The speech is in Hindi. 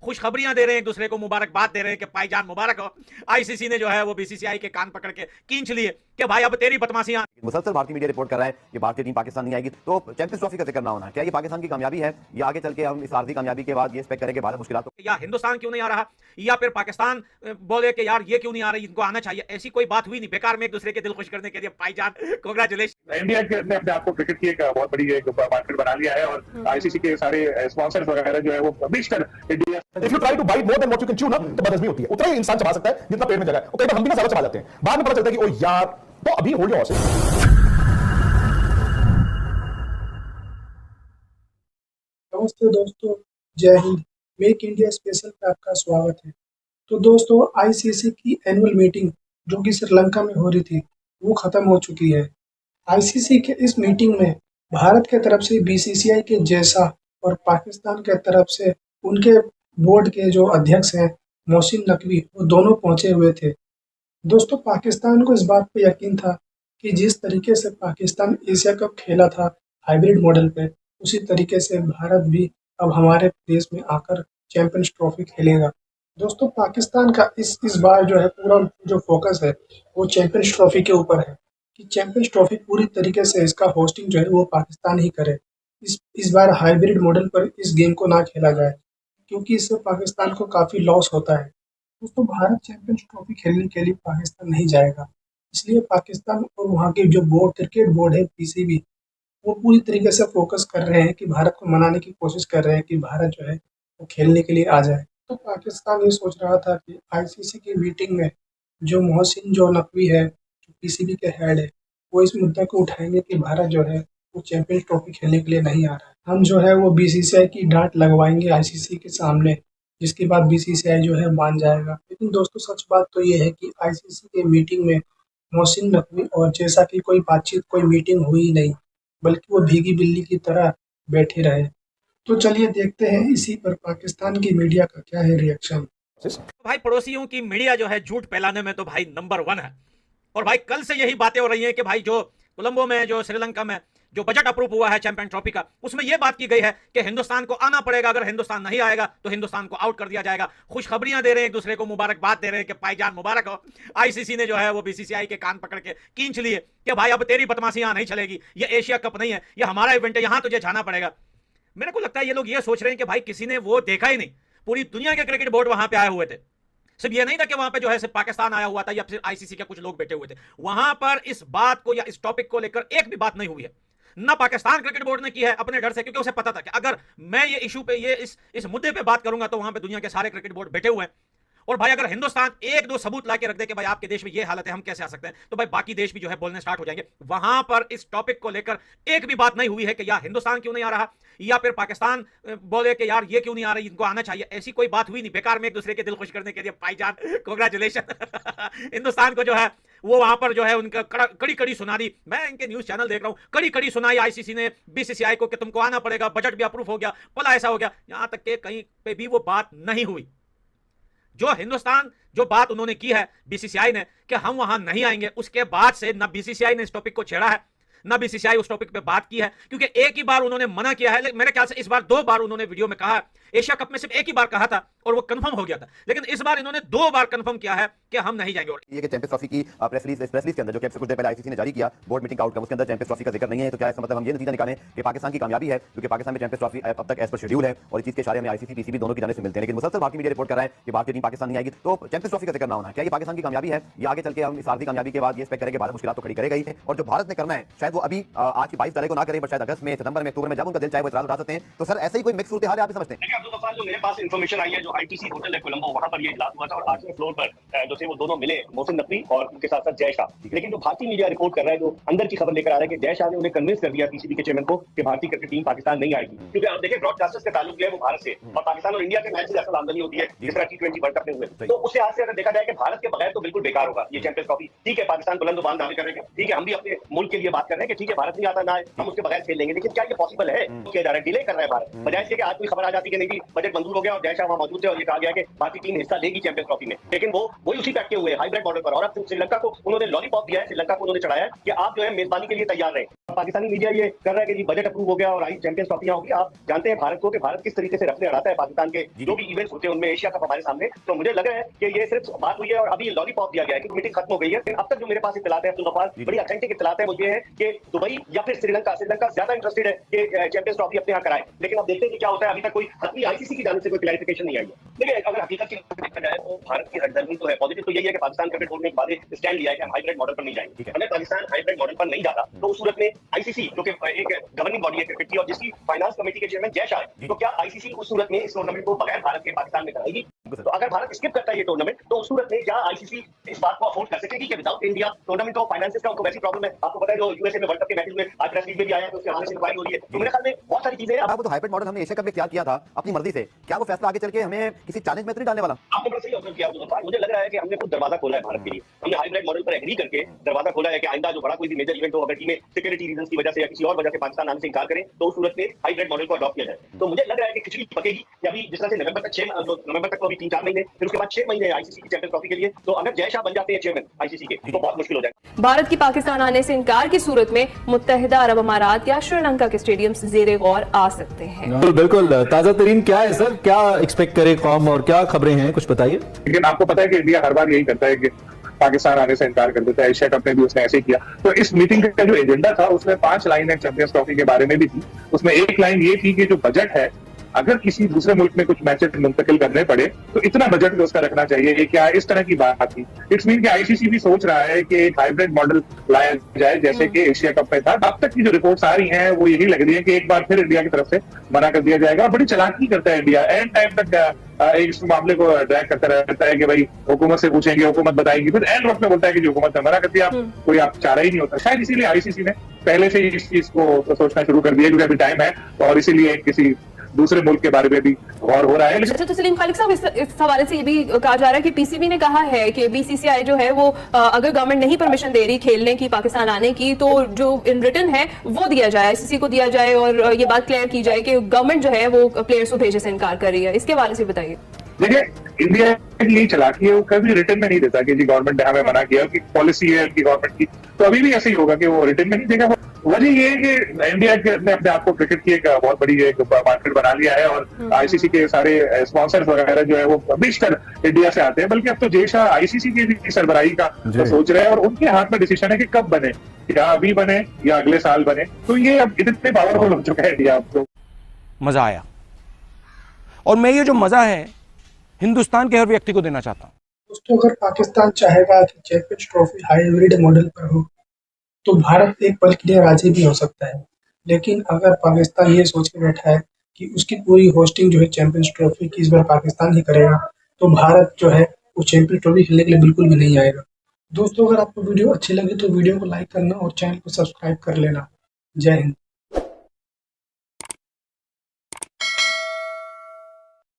खुशखबरियां दे रहे हैं, एक दूसरे को मुबारकबाद दे रहे हैं कि भाईजान मुबारक हो। आईसीसी ने जो है वो बीसीसीआई के कान पकड़ के खींच लिए कि भाई अब तेरी बदमाशियां। मुसलसल भारतीय मीडिया रिपोर्ट कर रहा है कि भारतीय टीम पाकिस्तान नहीं आएगी, तो चैंपियंस ट्रॉफी का जिक्र ना होना, क्या ये पाकिस्तान की कामयाबी है या आगे चल के हम इस आर्थिक कामयाबी के बाद ये एक्सपेक्ट करेंगे भारत मुश्किलात या हिंदुस्तान क्यों नहीं आ रहा, या फिर पाकिस्तान बोले कि यार ये क्यों नहीं आ रही, इनको आना चाहिए। ऐसी कोई बात हुई नहीं, बेकार में एक दूसरे के दिल खुश करने के लिए भाईजान कांग्रेचुलेशन। इंडिया ने अपने आप को क्रिकेट की एक बहुत बड़ी एक मार्केट बना लिया है और आईसीसी के सारे स्पॉन्सर्स वगैरह जो है वो बेचकर India. If you try to bite more than what you can chew ना, तो बदहजमी होती है। उतना ही इंसान चबा सकता है जितना पेट में जगह है, और कई बार हम भी ना ज्यादा चबा जाते हैं, बाद में पता चलता है कि ओ यार, तो अभी होल्ड योर हॉर्सेस। नमस्ते दोस्तों, जय हिंद। मेक इंडिया स्पेशल पे आपका स्वागत है। तो दोस्तों, आईसीसी की एनुअल मीटिंग जो कि श्रीलंका में हो रही थी वो ख़त्म हो चुकी है। आईसीसी के इस मीटिंग में भारत के तरफ से बीसीसीआई के जैसा और पाकिस्तान के तरफ से उनके बोर्ड के जो अध्यक्ष हैं मोहसिन नकवी, वो दोनों पहुंचे हुए थे। दोस्तों, पाकिस्तान को इस बात पे यकीन था कि जिस तरीके से पाकिस्तान एशिया कप खेला था हाइब्रिड मॉडल पे, उसी तरीके से भारत भी अब हमारे देश में आकर चैंपियंस ट्रॉफी खेलेगा। दोस्तों, पाकिस्तान का इस बार जो है पूरा जो फोकस है वो चैंपियंस ट्रॉफी के ऊपर है कि चैंपियंस ट्रॉफी पूरी तरीके से इसका होस्टिंग जो है वो पाकिस्तान ही करे। इस बार हाइब्रिड मॉडल पर इस गेम को ना खेला जाए, क्योंकि इससे पाकिस्तान को काफ़ी लॉस होता है। दोस्तों, भारत चैंपियंस ट्रॉफी खेलने के लिए पाकिस्तान नहीं जाएगा, इसलिए पाकिस्तान और वहाँ के जो बोर्ड, क्रिकेट बोर्ड है पीसीबी, वो पूरी तरीके से फोकस कर रहे हैं कि भारत को मनाने की कोशिश कर रहे हैं कि भारत जो है वो खेलने के लिए आ जाए। तो पाकिस्तान ये सोच रहा था कि आईसीसी की मीटिंग में जो मोहसिन जो नकवी है, जो पीसीबी के हेड है, वो इस मुद्दे को उठाएंगे कि भारत जो है वो चैंपियंस ट्रॉफी खेलने के लिए नहीं आ रहा है। हम जो है वो बीसीसीआई की डांट लगवाएंगे आईसीसी के सामने, जिसके बाद बीसीसीआई जो है मान जाएगा। लेकिन दोस्तों, सच बात तो ये है कि आईसीसी के मीटिंग में मोहसिन नकवी और जैसा कि कोई बातचीत, कोई मीटिंग हुई नहीं, बल्कि वो भीगी बिल्ली की तरह बैठे रहे। तो चलिए देखते हैं इसी पर पाकिस्तान की मीडिया का क्या है रिएक्शन। भाई पड़ोसियों की मीडिया जो है झूठ फैलाने में तो भाई नंबर 1 है। और भाई कल से यही बातें हो रही हैं कि भाई जो कोलंबो में, जो श्रीलंका में जो बजट अप्रूव हुआ है चैंपियन ट्रॉफी का, उसमें यह बात की गई है कि हिंदुस्तान को आना पड़ेगा, अगर हिंदुस्तान नहीं आएगा तो हिंदुस्तान को आउट कर दिया जाएगा। खुशखबरियां दे रहे हैं, एक दूसरे को मुबारकबाद दे रहे हैं कि भाईजान मुबारक हो। आईसीसी ने जो है वो बीसीसीआई के कान पकड़ के खींच लिए कि भाई अब तेरी बदमाशियां नहीं चलेगी, ये एशिया कप नहीं है, ये हमारा इवेंट है, यहां तुझे जाना पड़ेगा। मेरे को लगता है ये लोग ये सोच रहे हैं कि भाई किसी ने वो देखा ही नहीं, पूरी दुनिया के क्रिकेट बोर्ड वहां पे आए हुए थे। सिर्फ ये नहीं था कि वहां पे जो है सिर्फ पाकिस्तान आया हुआ था या फिर आईसीसी के कुछ लोग बैठे हुए थे। वहां पर इस बात को या इस टॉपिक को लेकर एक भी बात नहीं हुई है, ना पाकिस्तान क्रिकेट बोर्ड ने की है अपने डर से, क्योंकि उसे पता था कि अगर मैं ये इशू पे, ये इस मुद्दे पे बात करूंगा तो वहां पे दुनिया के सारे क्रिकेट बोर्ड बैठे हुए हैं। और भाई अगर हिंदुस्तान एक दो सबूत लाके रख दे कि भाई आपके देश में ये हालत है, हम कैसे आ सकते हैं, तो भाई बाकी देश भी जो है बोलने स्टार्ट हो जाएंगे। वहां पर इस टॉपिक को लेकर एक भी बात नहीं हुई है कि यार हिंदुस्तान क्यों नहीं आ रहा, या फिर पाकिस्तान बोले कि यार ये क्यों नहीं आ रही, इनको आना चाहिए। ऐसी कोई बात हुई नहीं, बेकार में एक दूसरे के दिल खुश करने के लिए भाईजान कांग्रेचुलेशन। हिंदुस्तान को जो है वो वहां पर जो है उनका कड़ी कड़ी सुना दी। मैं इनके न्यूज चैनल देख रहा हूं, कड़ी कड़ी सुनाई आईसीसी ने बीसीसीआई को कि तुमको आना पड़ेगा, बजट भी अप्रूव हो गया, भला ऐसा हो गया। यहां तक कि कहीं पे भी वो बात नहीं हुई। जो हिंदुस्तान जो बात उन्होंने की है बीसीसीआई ने कि हम वहां नहीं आएंगे, उसके बाद से ना बीसीसीआई ने इस टॉपिक को छेड़ा है, ना बीसीसीआई उस टॉपिक पे बात की है, क्योंकि एक ही बार उन्होंने मना किया है। मेरे ख्याल से इस बार 2 बार उन्होंने वीडियो में कहा है। एशिया कप में सिर्फ एक ही बार कहा था और वो कंफर्म हो गया था, लेकिन इस बार इन्होंने 2 बार कंफर्म किया है कि हम नहीं जाएंगे। ये कि चैंपियंस ट्रॉफी की प्रेस रिलीज के अंदर जो कि कुछ देर पहले आईसीसी ने जारी किया बोर्ड मीटिंग का आउटकम, उसके अंदर चैंपियंस ट्रॉफी का जिक्र नहीं है, तो क्या इसका मतलब हम ये नतीजा निकालें कि पाकिस्तान की कामयाबी है, क्योंकि पाकिस्तान में चैंपियंस ट्रॉफी अब तक एज पर शेड्यूल है और इस चीज के इशारे में आईसीसी पीसीबी दोनों की जाने से मिलते हैं। लेकिन मुसलसल भारतीय मीडिया रिपोर्ट कर रहा है कि भारतीय टीम पाकिस्तान नहीं आएगी, तो चैंपियंस ट्रॉफी का जिक्र ना होना, क्या ये पाकिस्तान की कामयाबी है या आगे चल के हम इस आर्थिक कामयाबी के बाद ये एक्सपेक्ट करेंगे भारत मुश्किलात तो खड़ी करेगा ही। और जो भारत ने करना है शायद वो अभी आज की 22 तारीख को ना करें, शायद अगस्त में, सितंबर में, अक्टूबर में, जब उनका दिल चाहे वो इतराज उठा सकते हैं। तो सर ऐसे ही कोई मिक्स सूरत हाल है, आप समझते हैं? देखिए अब्दुल गफ्फार, जो मेरे पास इन्फॉर्मेशन आई है, जो आईटीसी होटल है कोलंबो, वहां पर ये इजलास हुआ था और 8वें फ्लोर पर जो थे वो दोनों मिले, मोहसिन नकवी और उनके साथ साथ जय शाह। लेकिन जो भारतीय मीडिया रिपोर्ट कर रहा है, जो अंदर की खबर लेकर आ रहा है कि जय शाह ने उन्हें कन्विंस कर दिया पीसीबी के चेयरमैन को कि भारतीय क्रिकेट टीम पाकिस्तान नहीं आएगी, क्योंकि आप देखिए ब्रॉडकास्टर्स का ताल्लुक है वो भारत से, और पाकिस्तान और इंडिया के मैच से ज्यादा आमदनी होती है जिस तरह T20 वर्ल्ड कप में हुए। तो उससे आज से अगर देखा जाए कि भारत के बगैर तो बिल्कुल बेकार होगा ये चैंपियंस ट्रॉफी। ठीक है, पाकिस्तान बुलंद-ओ-बांद दावे कर रहे हैं, ठीक है, हम भी अपने मुल्क के लिए बात कर रहे हैं कि ठीक है भारत नहीं आता ना, हम उसके बगैर खेल लेंगे, लेकिन क्या ये पॉसिबल है? किया जा रहा है, डिले कर रहा है भारत, बजाय इसके कि आज कोई खबर आ जाती है कि नहीं जी बजट मंजूर हो गया और जय शाह वहां मौजूद थे और ये कहा गया कि भारतीय टीम हिस्सा लेगी चैंपियंस ट्रॉफी में। लेकिन वो वही उसी पे अटके हुए हाइब्रिड मॉडल पर, और अब श्रीलंका को उन्होंने लॉलीपॉप दिया है, श्रीलंका को उन्होंने चढ़ाया है कि आप जो है मेजबानी के लिए तैयार रहे। पाकिस्तानी मीडिया ये कर रहा है कि जी बजट अप्रूव हो गया और आई चैंपियंस ट्रॉफी होगी। आप जानते हैं भारत को कि भारत किस तरीके से रखने अड़ाता है पाकिस्तान के जो भी इवेंट्स होते हैं उनमें, एशिया कप हमारे सामने। तो मुझे लग रहा है कि ये सिर्फ बात हुई है और अभी लॉलीपॉप दिया गया है कि मीटिंग खत्म हो गई है। अब तक जो मेरे पास इत्तलात है अब्दुल गफ्फार, बड़ी ऑथेंटिक इत्तलात है मुझे है कि दुबई या फिर श्रीलंका ज्यादा इंटरेस्टेड है कि चैंपियंस ट्रॉफी अपने यहाँ कराए। लेकिन अब देखते हैं कि क्या होता है। अभी तक कोई अपनी आईसीसी की जानिब से कोई क्लैरिफिकेशन नहीं आई है। देखिए, अगर हकीकत की देखा जाए तो भारत की हरदर्मी तो है। पॉजिटिव तो यही है कि पाकिस्तान क्रिकेट बोर्ड ने एक वादे स्टैंड लिया है कि हम हाइब्रिड मॉडल पर नहीं जाएंगे। अगर पाकिस्तान हाइब्रिड मॉडल पर नहीं जाता तो उस सूरत में आईसीसी जो कि एक गवर्निंग बॉडी है क्रिकेट की और जिसकी फाइनेंस कमेटी के चेयरमैन जय शाह है, तो क्या आईसीसी उस सूरत में इस टूर्नामेंट को बगैर भारत के पाकिस्तान में कराएगी? तो अगर भारत स्किप करता है ये टूर्नामेंट तो उस सूरत में क्या आईसीसी इस बात को अफोर्ड कर सकेगी कि विदाउट इंडिया टूर्नामेंट को फाइनेंसेस का उनको वैसी प्रॉब्लम है? आपको पता है जो यूएसए में वर्ल्ड कप के मैचेस में आज प्रेस लीग में भी आया है तो उसके हवाले से इंक्वायरी हो रही है। तो मेरे ख्याल में बहुत सारी चीजें हैं। अब वो तो हाइब्रिड मॉडल हमने एशिया कप में इख्तियार किया था अपनी मर्जी से, क्या वो फैसला आगे चल के हमें किसी चैलेंज में तो नहीं डालने वाला? आपने बड़ा सही ऑब्जर्व किया अब्दुल गफ्फार। मुझे लग रहा है कि हमने कुछ दरवाजा खोला है भारत के लिए। हमने हाइब्रिड मॉडल पर एग्री करके दरवाजा खोला है कि आइंदा जो बड़ा कोई भी मेजर इवेंट हो, अगर टीमें सिक्योरिटी रीजंस की वजह से या किसी और वजह से पाकिस्तान आने से इंकार करें तो उस सूरत में हाइब्रिड मॉडल को अडॉप्ट किया जाए। तो मुझे लग रहा है कि खिचड़ी पकेगी कि अभी जिस तरह से नवंबर तक तो अभी 3-4 महीने, फिर उसके बाद 6 महीने आईसीसी की चैंपियंस ट्रॉफी के लिए। तो अगर जय शाह बन जाते हैं चेयरमैन आईसीसी के तो बहुत मुश्किल हो जाएगा। भारत की पाकिस्तान आने से इनकार की सूरत में मुत्तहिदा अरब अमारात या श्रीलंका के स्टेडियम्स जेरे गौर आ सकते हैं। बिल्कुल ताजा तरीन क्या है सर, क्या एक्सपेक्ट करे कौम और क्या खबरें हैं, कुछ बताइए। लेकिन आपको पता है कि इंडिया हर बार यही करता है कि पाकिस्तान आने से इनकार कर देता है। एशिया कप में भी उसने ऐसे ही किया। तो इस मीटिंग का जो एजेंडा था उसमें 5 लाइनें चैंपियंस ट्रॉफी के बारे में भी थी। उसमें एक लाइन ये थी कि जो बजट है, अगर किसी दूसरे मुल्क में कुछ मैचेस मुंतकिल करने पड़े तो इतना बजट भी उसका रखना चाहिए। ये क्या इस तरह की बात थी। इट्स मीन कि आईसीसी भी सोच रहा है कि एक हाइब्रिड मॉडल लाया जाए जैसे कि एशिया कप में था। अब तक की जो रिपोर्ट्स आ रही हैं वो यही लग रही है कि एक बार फिर इंडिया की तरफ से मना कर दिया जाएगा। और बड़ी चालाकी करता है इंडिया, एंड टाइम तक इस मामले को ड्रैग करता रहता है कि भाई हुकूमत से पूछेंगे, हुकूमत बताएगी, फिर एंड वक्त में बोलता है कि जो हुकूमत ने मना कर दिया, कोई आप चारा ही नहीं होता। शायद इसीलिए आईसीसी ने पहले से ही इस चीज को सोचना शुरू कर दिया क्योंकि अभी टाइम है और इसीलिए किसी दूसरे मुल्क के बारे में भी गौर हो रहा है। अच्छा, तो सलीम खालिक साहब, इस हवाले से ये भी कहा जा रहा है कि पीसीबी ने कहा है कि बीसीसीआई जो है वो अगर गवर्नमेंट नहीं परमिशन दे रही खेलने की, पाकिस्तान आने की, तो जो इन रिटर्न है वो दिया जाए, आईसीसी को दिया जाए और ये बात क्लियर की जाए कि गवर्नमेंट जो है वो प्लेयर्स को भेजने से इनकार कर रही है। इसके हवाले से बताइए। देखिए, इंडिया की यही चालाकी है, वो कभी रिटर्न में नहीं देता कि जी गवर्नमेंट ने हमें मना किया, कि पॉलिसी है उनकी गवर्नमेंट की। तो अभी भी ऐसे ही होगा कि वो रिटर्न में नहीं देगा। वजह ये है कि इंडिया ने अपने आप को क्रिकेट की एक बहुत बड़ी एक मार्केट बना लिया है और आईसीसी के सारे स्पॉन्सर्स वगैरह जो है वो बेशतर इंडिया से आते हैं। बल्कि अब तो जय शाह आईसीसी की भी सरबराही का सोच रहे हैं और उनके हाथ में डिसीजन है कि कब बने, या अभी बने या अगले साल बने। तो ये अब इतने पावरफुल हो चुका है इंडिया। आपको मजा आया और मैं ये जो मजा है हिंदुस्तान के हर व्यक्ति को देना चाहता हूँ। दोस्तों, अगर पाकिस्तान चाहेगा कि चैंपियंस ट्रॉफी हाइब्रिड मॉडल पर हो तो भारत एक पल के लिए राजी भी हो सकता है। लेकिन अगर पाकिस्तान ये सोच के बैठा है कि उसकी पूरी होस्टिंग जो है चैंपियंस ट्रॉफी की इस बार पाकिस्तान ही करेगा तो भारत जो है वो चैंपियंस ट्रॉफी खेलने के लिए बिल्कुल भी नहीं आएगा। दोस्तों, अगर आपको वीडियो अच्छी लगी तो वीडियो को लाइक करना और चैनल को सब्सक्राइब कर लेना। जय हिंद।